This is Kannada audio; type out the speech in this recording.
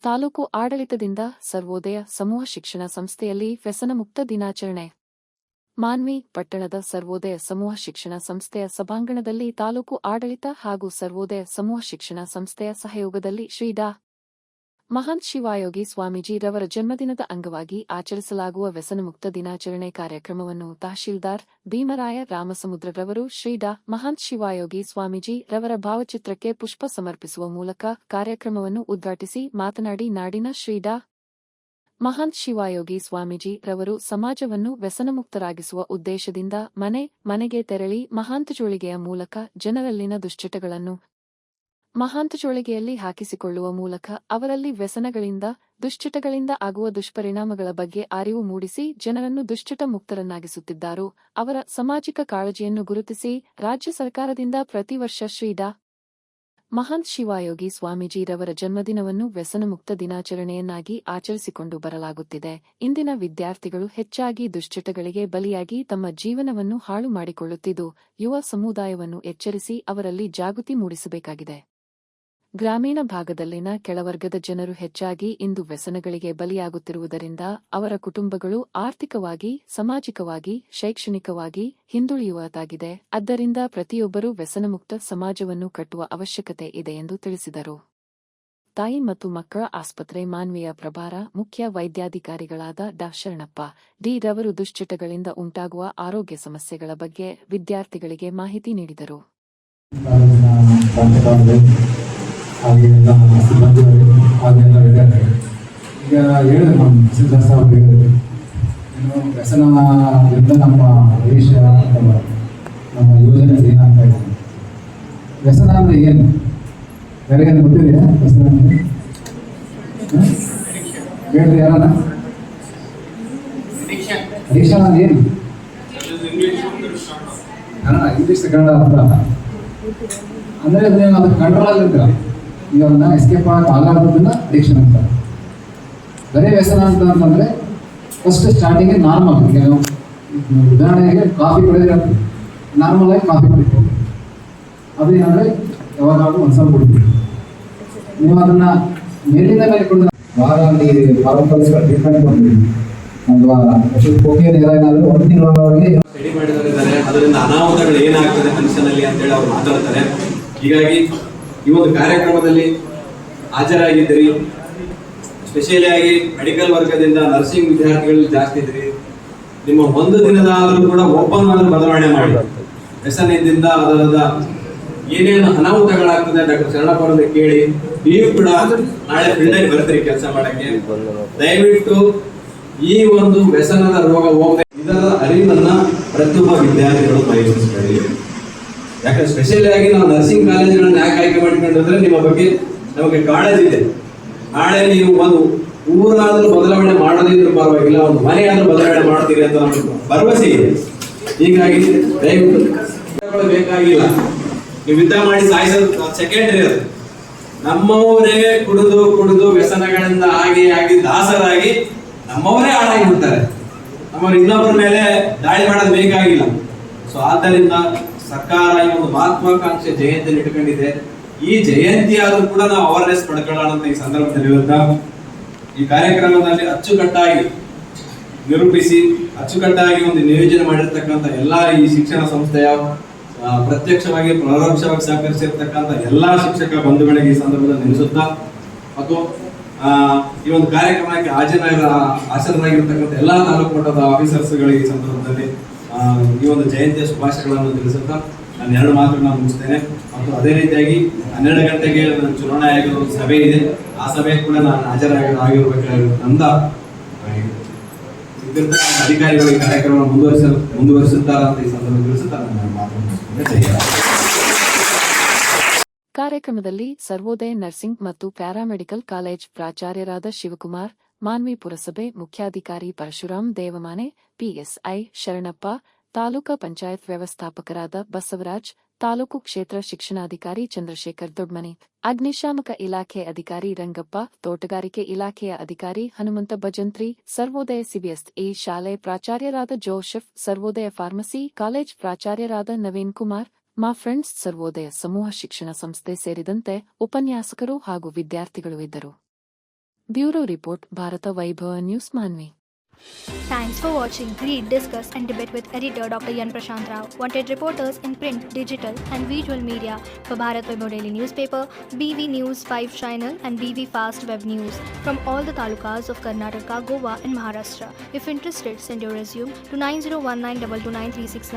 ತಾಲೂಕು ಆಡಳಿತದಿಂದ ಸರ್ವೋದಯ ಸಮೂಹ ಶಿಕ್ಷಣ ಸಂಸ್ಥೆಯಲ್ಲಿ ವ್ಯಸನ ಮುಕ್ತ ದಿನಾಚರಣೆ. ಮಾನ್ವಿ ಪಟ್ಟಣದ ಸರ್ವೋದಯ ಸಮೂಹ ಶಿಕ್ಷಣ ಸಂಸ್ಥೆಯ ಸಭಾಂಗಣದಲ್ಲಿ ತಾಲೂಕು ಆಡಳಿತ ಹಾಗೂ ಸರ್ವೋದಯ ಸಮೂಹ ಶಿಕ್ಷಣ ಸಂಸ್ಥೆಯ ಸಹಯೋಗದಲ್ಲಿ ಶ್ರೀ ಡಾ. ಮಹಾಂತ ಶಿವಾಯೋಗಿ ಸ್ವಾಮೀಜಿ ರವರ ಜನ್ಮದಿನದ ಅಂಗವಾಗಿ ಆಚರಿಸಲಾಗುವ ವ್ಯಸನಮುಕ್ತ ದಿನಾಚರಣೆ ಕಾರ್ಯಕ್ರಮವನ್ನು ತಹಶೀಲ್ದಾರ್ ಭೀಮರಾಯ ರಾಮಸಮುದ್ರರವರು ಶ್ರೀ ಡಾ. ಮಹಾಂತ ಶಿವಾಯೋಗಿ ಸ್ವಾಮೀಜಿ ರವರ ಭಾವಚಿತ್ರಕ್ಕೆ ಪುಷ್ಪ ಸಮರ್ಪಿಸುವ ಮೂಲಕ ಕಾರ್ಯಕ್ರಮವನ್ನು ಉದ್ಘಾಟಿಸಿ ಮಾತನಾಡಿ, ನಾಡಿನ ಶ್ರೀ ಡಾ. ಮಹಾಂತ ಶಿವಾಯೋಗಿ ಸ್ವಾಮೀಜಿ ರವರು ಸಮಾಜವನ್ನು ವ್ಯಸನಮುಕ್ತರಾಗಿಸುವ ಉದ್ದೇಶದಿಂದ ಮನೆ ಮನೆಗೆ ತೆರಳಿ ಮಹಾಂತಜೋಳಿಗೆಯ ಮೂಲಕ ಜನರಲ್ಲಿನ ದುಶ್ಚಟಗಳನ್ನು ಮಹಾಂತಜೋಳಿಗೆಯಲ್ಲಿ ಹಾಕಿಸಿಕೊಳ್ಳುವ ಮೂಲಕ ಅವರಲ್ಲಿ ವ್ಯಸನಗಳಿಂದ ದುಶ್ಚಟಗಳಿಂದ ಆಗುವ ದುಷ್ಪರಿಣಾಮಗಳ ಬಗ್ಗೆ ಅರಿವು ಮೂಡಿಸಿ ಜನರನ್ನು ದುಶ್ಚಟ ಮುಕ್ತರನ್ನಾಗಿಸುತ್ತಿದ್ದಾರು. ಅವರ ಸಾಮಾಜಿಕ ಕಾಳಜಿಯನ್ನು ಗುರುತಿಸಿ ರಾಜ್ಯ ಸರ್ಕಾರದಿಂದ ಪ್ರತಿ ವರ್ಷ ಶ್ರೀ ಡಾ. ಮಹಾಂತ ಶಿವಾಯೋಗಿ ಸ್ವಾಮೀಜಿ ರವರ ಜನ್ಮದಿನವನ್ನು ವ್ಯಸನಮುಕ್ತ ದಿನಾಚರಣೆಯನ್ನಾಗಿ ಆಚರಿಸಿಕೊಂಡು ಬರಲಾಗುತ್ತಿದೆ. ಇಂದಿನ ವಿದ್ಯಾರ್ಥಿಗಳು ಹೆಚ್ಚಾಗಿ ದುಶ್ಚಟಗಳಿಗೆ ಬಲಿಯಾಗಿ ತಮ್ಮ ಜೀವನವನ್ನು ಹಾಳು ಮಾಡಿಕೊಳ್ಳುತ್ತಿದ್ದು, ಯುವ ಸಮುದಾಯವನ್ನು ಎಚ್ಚರಿಸಿ ಅವರಲ್ಲಿ ಜಾಗೃತಿ ಮೂಡಿಸಬೇಕಾಗಿದೆ. ಗ್ರಾಮೀಣ ಭಾಗದಲ್ಲಿನ ಕೆಳವರ್ಗದ ಜನರು ಹೆಚ್ಚಾಗಿ ಇಂದು ವ್ಯಸನಗಳಿಗೆ ಬಲಿಯಾಗುತ್ತಿರುವುದರಿಂದ ಅವರ ಕುಟುಂಬಗಳು ಆರ್ಥಿಕವಾಗಿ, ಸಾಮಾಜಿಕವಾಗಿ, ಶೈಕ್ಷಣಿಕವಾಗಿ ಹಿಂದುಳಿಯುವಂತಾಗಿದೆ. ಆದ್ದರಿಂದ ಪ್ರತಿಯೊಬ್ಬರೂ ವ್ಯಸನಮುಕ್ತ ಸಮಾಜವನ್ನು ಕಟ್ಟುವ ಅವಶ್ಯಕತೆ ಇದೆ ಎಂದು ತಿಳಿಸಿದರು. ತಾಯಿ ಮತ್ತು ಮಕ್ಕಳ ಆಸ್ಪತ್ರೆ ಮಾನ್ವಿಯ ಪ್ರಭಾರ ಮುಖ್ಯ ವೈದ್ಯಾಧಿಕಾರಿಗಳಾದ ಡಾ. ಶರಣಪ್ಪ ಡಿ. ರವರು ದುಶ್ಚಟಗಳಿಂದ ಉಂಟಾಗುವ ಆರೋಗ್ಯ ಸಮಸ್ಯೆಗಳ ಬಗ್ಗೆ ವಿದ್ಯಾರ್ಥಿಗಳಿಗೆ ಮಾಹಿತಿ ನೀಡಿದರು. ಹಾಗೆ ನಮ್ಮ ಸಿಬ್ಬಂದಿಗಳು ಹಾಗೆಲ್ಲ ವಿದ್ಯಾರ್ಥಿಗಳು ಈಗ ಹೇಳಿದ್ರು, ನಮ್ಮ ತಹಸೀಲ್ದಾರ್ ಸಾಹೇಬ್ ಹೇಳಿದ್ರು, ಇನ್ನು ವ್ಯಸನದಿಂದ ನಮ್ಮ ದೇಶ ಅಥವಾ ನಮ್ಮ ಯೋಜನೆ ಏನಾಗ್ತಾ ಇದೆ. ವ್ಯಸನ ಅಂದರೆ ಏನು? ಯಾರಿಗೇನು ಗೊತ್ತಿದೆಯಾ ವ್ಯಸನ ಅಂದರೆ? ಹೇಳ್ರಿ ಯಾರನ್ನ? ಅಡಿಕ್ಷನ್ ಅಂದ್ರೆ ಏನು? ಇಂಗ್ಲೀಷ್ ಕನ್ನಡ ಅರ್ಥ ಅಂದರೆ ನೀವು ಅದಕ್ಕೆ ಕಂಟ್ರೋಲ್ ಆಗಿರ್ತೀರ. ಈಗ ಅದನ್ನ ಎಸ್ಕೇಪ್ ಆಗಲಾರ್ದನ್ನ ಅಡಿಕ್ಷನ್ ಅಂತ. ಬರೀ ವ್ಯಸನ ಅಂತಂದ್ರೆ ಫಸ್ಟ್ ಸ್ಟಾರ್ಟಿಂಗ್ ನಾರ್ಮಲ್. ಈಗ ಉದಾಹರಣೆಗೆ ಕಾಫಿ ಕುಡಿದ್ರೆ ನಾರ್ಮಲ್ ಆಗಿ ಕಾಫಿ ಕುಡಿಬೋದು. ಅದೇನಂದ್ರೆ ಯಾವಾಗಾದ್ರೂ ಒಂದ್ಸಲ ಕುಡಿತೀವಿ. ನೀವು ಅದನ್ನ ಮೇಲಿಂದ ಮೇಲೆ ಕುಡಿದ್ರೆ ಭಾಳ ಪಾರಂಪರಿಕ ಟ್ರೀಟ್ಮೆಂಟ್ ಕೊಡ್ತೀವಿ ಅಥವಾ ಕೋಕಿಯನ್ ಏನಾದರೂ ಒಂದು ತಿಂಗಳವರೆಗೆ ಸ್ಟಡಿ ಮಾಡಿದವರಿದ್ದಾರೆ. ಅದರಿಂದ ಅನಾಹುತಗಳು ಏನಾಗ್ತದೆ ಮನುಷ್ಯನಲ್ಲಿ ಅಂತೇಳಿ ಅವ್ರು ಮಾತಾಡ್ತಾರೆ. ಹೀಗಾಗಿ ಈ ಒಂದು ಕಾರ್ಯಕ್ರಮದಲ್ಲಿ ಹಾಜರಾಗಿದ್ದೀರಿ. ಸ್ಪೆಷಲಿ ಆಗಿ ಮೆಡಿಕಲ್ ವರ್ಗದಿಂದ ನರ್ಸಿಂಗ್ ವಿದ್ಯಾರ್ಥಿಗಳು ಜಾಸ್ತಿ ಇದ್ರಿ. ನಿಮ್ಮ ಒಂದು ದಿನದಾದರೂ ಕೂಡ ಓಪನ್ ಆದ್ರೂ ಬದಲಾವಣೆ ಮಾಡಿ. ವ್ಯಸನದಿಂದ ಅದರದ ಏನೇನು ಅನಾಹುತಗಳಾಗ್ತದೆ ಡಾಕ್ಟರ್ ಶರಣಪ್ಪ ಅವರನ್ನು ಕೇಳಿ ನೀವು ಕೂಡ ನಾಳೆ ಫೀಲ್ಡಲ್ಲಿ ಬರ್ತೀರಿ ಕೆಲಸ ಮಾಡಕ್ಕೆ. ದಯವಿಟ್ಟು ಈ ಒಂದು ವ್ಯಸನದ ರೋಗ ಹೋಗದೆ ಇದರ ಅರಿವನ್ನ ಪ್ರತಿಯೊಬ್ಬ ವಿದ್ಯಾರ್ಥಿಗಳು ಬಯಸಿಸ್ಕೊಳ್ಳಿ. ಯಾಕಂದ್ರೆ ಸ್ಪೆಷಲಿ ಆಗಿ ನಾವು ನರ್ಸಿಂಗ್ ಕಾಲೇಜುಗಳನ್ನ ಯಾಕೆ ಆಯ್ಕೆ ಮಾಡಿಕೊಂಡಿದ್ರೆ ನಿಮ್ಮ ಬಗ್ಗೆ ನಮಗೆ ಕಾಳಜಿ ಇದೆ. ನಾಳೆ ನೀವು ಒಂದು ಊರಾದ್ರೂ ಬದಲಾವಣೆ ಮಾಡೋದಿದ್ರು ಪರವಾಗಿಲ್ಲ, ಒಂದು ಮನೆ ಆದ್ರೂ ಬದಲಾವಣೆ ಮಾಡ್ತೀರಿ ಅಂತ ನಮಗೆ ಭರವಸೆ ಇದೆ. ಹೀಗಾಗಿ ದಯವಿಟ್ಟು ಬೇಕಾಗಿಲ್ಲ, ನೀವು ಯುದ್ಧ ಮಾಡಿ ಸಾಯಿಸೋದು ಸೆಕೆಂಡ್ರಿ. ಅದು ನಮ್ಮವರೇ ಕುಡಿದು ಕುಡಿದು ವ್ಯಸನಗಳಿಂದ ಆಗಿ ದಾಸರಾಗಿ ನಮ್ಮವರೇ ಹಾಳಾಗಿ ಬಿಡ್ತಾರೆ. ನಮ್ಮವ್ರು ಇನ್ನೊಬ್ಬರ ಮೇಲೆ ದಾಳಿ ಮಾಡೋದು ಬೇಕಾಗಿಲ್ಲ. ಸೊ ಆದ್ದರಿಂದ ಸರ್ಕಾರ ಈ ಒಂದು ಮಹತ್ವಾಕಾಂಕ್ಷೆ ಜಯಂತಿಯನ್ನು ಇಟ್ಕೊಂಡಿದೆ. ಈ ಜಯಂತಿ ಆದ್ರೂ ಕೂಡ ನಾವು ಅವೇರ್ನೆಸ್ ಪಡ್ಕೊಳ್ಳೋಣ ಅಂತ ಈ ಸಂದರ್ಭದಲ್ಲಿ ಹೇಳ್ತಾ, ಈ ಕಾರ್ಯಕ್ರಮದಲ್ಲಿ ಅಚ್ಚುಕಟ್ಟಾಗಿ ನಿರೂಪಿಸಿ ಅಚ್ಚುಕಟ್ಟಾಗಿ ಒಂದು ನಿಯೋಜನೆ ಮಾಡಿರ್ತಕ್ಕಂಥ ಎಲ್ಲಾ ಈ ಶಿಕ್ಷಣ ಸಂಸ್ಥೆಯ ಪ್ರತ್ಯಕ್ಷವಾಗಿ ಪರೋಕ್ಷವಾಗಿ ಸಹಕರಿಸಿರ್ತಕ್ಕಂಥ ಎಲ್ಲಾ ಶಿಕ್ಷಕ ಬಂಧುಗಳಿಗೆ ಈ ಸಂದರ್ಭದಲ್ಲಿ ನೆನೆಸುತ್ತಾ, ಮತ್ತು ಈ ಒಂದು ಕಾರ್ಯಕ್ರಮಕ್ಕೆ ಹಾಜರಾಗಿರ್ತಕ್ಕಂಥ ಎಲ್ಲಾ ತಾಲೂಕು ಮಟ್ಟದ ಆಫೀಸರ್ಸ್ಗಳಿಗೆ ಈ ಸಂದರ್ಭದಲ್ಲಿ ಈ ಒಂದು ಜಯಂತಿಯ ಶುಭಾಶಯಗಳನ್ನು ತಿಳಿಸುತ್ತಾ ನಾನು 2 ಮಾತುಗಳನ್ನು ಮುಗಿಸ್ತೇನೆ. ಮತ್ತು ಅದೇ ರೀತಿಯಾಗಿ 12 ಗಂಟೆಗೆ ಚುನಾವಣಾ ಆಯೋಗದ ಒಂದು ಸಭೆ ಇದೆ. ಆ ಸಭೆಗೆ ಕೂಡ ನಾನು ಹಾಜರಾಗಿರ್ಬೇಕಾಗಿರೋದ್ರಿಂದ ಅಧಿಕಾರಿಗಳು ಈ ಕಾರ್ಯಕ್ರಮ ಮುಂದುವರಿಸುತ್ತಾರೆ ಅಂತ ಈ ಸಂದರ್ಭದಲ್ಲಿ ತಿಳಿಸುತ್ತಾ ನಾನು ಮಾತನ್ನು. ಕಾರ್ಯಕ್ರಮದಲ್ಲಿ ಸರ್ವೋದಯ ನರ್ಸಿಂಗ್ ಮತ್ತು ಪ್ಯಾರಾಮೆಡಿಕಲ್ ಕಾಲೇಜ್ ಪ್ರಾಚಾರ್ಯರಾದ ಶಿವಕುಮಾರ್, ಮಾನ್ವಿ ಪುರಸಭೆ ಮುಖ್ಯಾಧಿಕಾರಿ ಪರಶುರಾಮ್ ದೇವಮಾನೆ, ಪಿಎಸ್ಐ ಶರಣಪ್ಪ, ತಾಲೂಕಾ ಪಂಚಾಯತ್ ವ್ಯವಸ್ಥಾಪಕರಾದ ಬಸವರಾಜ್, ತಾಲೂಕು ಕ್ಷೇತ್ರ ಶಿಕ್ಷಣಾಧಿಕಾರಿ ಚಂದ್ರಶೇಖರ್ ದೊಡ್ಮನಿ, ಅಗ್ನಿಶಾಮಕ ಇಲಾಖೆ ಅಧಿಕಾರಿ ರಂಗಪ್ಪ, ತೋಟಗಾರಿಕೆ ಇಲಾಖೆಯ ಅಧಿಕಾರಿ ಹನುಮಂತ ಭಜಂತ್ರಿ, ಸರ್ವೋದಯ ಸಿಬಿಎಸ್ಇ ಶಾಲೆ ಪ್ರಾಚಾರ್ಯರಾದ ಜೋಸೆಫ್, ಸರ್ವೋದಯ ಫಾರ್ಮಸಿ ಕಾಲೇಜ್ ಪ್ರಾಚಾರ್ಯರಾದ ನವೀನ್ ಕುಮಾರ್, ಮಾ ಫ್ರೆಂಡ್ಸ್ ಸರ್ವೋದಯ ಸಮೂಹ ಶಿಕ್ಷಣ ಸಂಸ್ಥೆ ಸೇರಿದಂತೆ ಉಪನ್ಯಾಸಕರು ಹಾಗೂ ವಿದ್ಯಾರ್ಥಿಗಳು ಇದ್ದರು. ಬ್ಯೂರೋ ರಿಪೋರ್ಟ್ ಭಾರತ ವೈಭವ news Manvi. Thanks for watching. Read, discuss and debate with editor Dr. Yan Prashant Rao. Wanted reporters in print, digital and visual media for Bharat Vaibhav Daily Newspaper, BV News 5 Channel and BV Fast Web News from all the talukas of Karnataka, Goa and Maharashtra. If interested, send your resume to 9019229369.